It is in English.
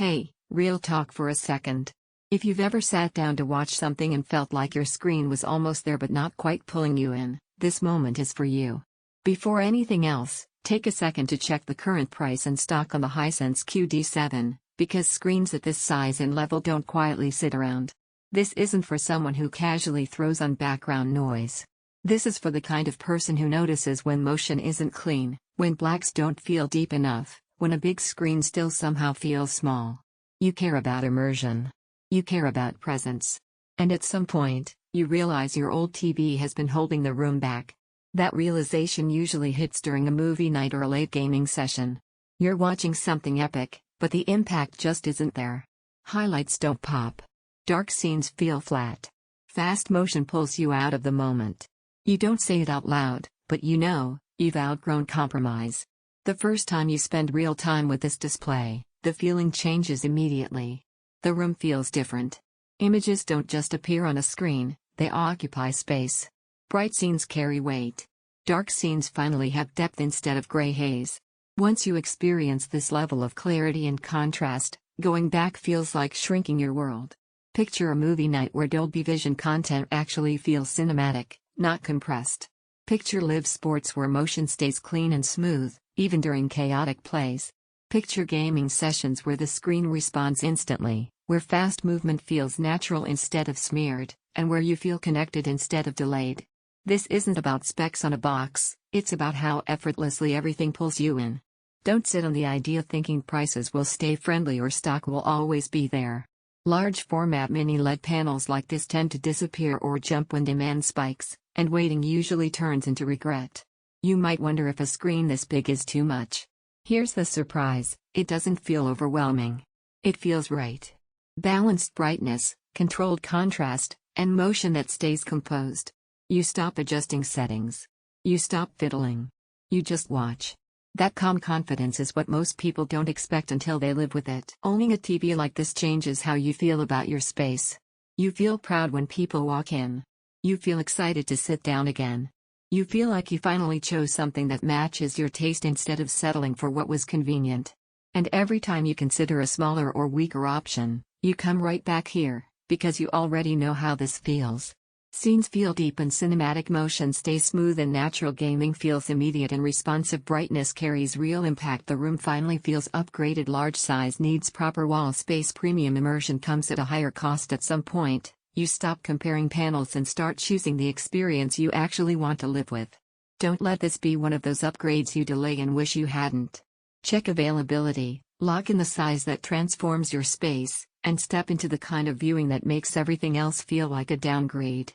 Hey, real talk for a second. If you've ever sat down to watch something and felt like your screen was almost there but not quite pulling you in, this moment is for you. Before anything else, take a second to check the current price and stock on the Hisense QD7, because screens at this size and level don't quietly sit around. This isn't for someone who casually throws on background noise. This is for the kind of person who notices when motion isn't clean, when blacks don't feel deep enough, when a big screen still somehow feels small. You care about immersion. You care about presence. And at some point, you realize your old TV has been holding the room back. That realization usually hits during a movie night or a late gaming session. You're watching something epic, but the impact just isn't there. Highlights don't pop. Dark scenes feel flat. Fast motion pulls you out of the moment. You don't say it out loud, but you know, you've outgrown compromise. The first time you spend real time with this display, the feeling changes immediately. The room feels different. Images don't just appear on a screen, they occupy space. Bright scenes carry weight. Dark scenes finally have depth instead of gray haze. Once you experience this level of clarity and contrast, going back feels like shrinking your world. Picture a movie night where Dolby Vision content actually feels cinematic, not compressed. Picture live sports where motion stays clean and smooth, even during chaotic plays. Picture gaming sessions where the screen responds instantly, where fast movement feels natural instead of smeared, and where you feel connected instead of delayed. This isn't about specs on a box, it's about how effortlessly everything pulls you in. Don't sit on the idea thinking prices will stay friendly or stock will always be there. Large format mini-LED panels like this tend to disappear or jump when demand spikes, and waiting usually turns into regret. You might wonder if a screen this big is too much. Here's the surprise, it doesn't feel overwhelming. It feels right. Balanced brightness, controlled contrast, and motion that stays composed. You stop adjusting settings. You stop fiddling. You just watch. That calm confidence is what most people don't expect until they live with it. Owning a TV like this changes how you feel about your space. You feel proud when people walk in. You feel excited to sit down again. You feel like you finally chose something that matches your taste instead of settling for what was convenient. And every time you consider a smaller or weaker option, you come right back here, because you already know how this feels. Scenes feel deep and cinematic motion stays smooth and natural gaming feels immediate and responsive brightness carries real impact. The room finally feels upgraded. Large size needs proper wall space. Premium immersion comes at a higher cost. At some point, you stop comparing panels and start choosing the experience you actually want to live with. Don't let this be one of those upgrades you delay and wish you hadn't. Check availability, lock in the size that transforms your space, and step into the kind of viewing that makes everything else feel like a downgrade.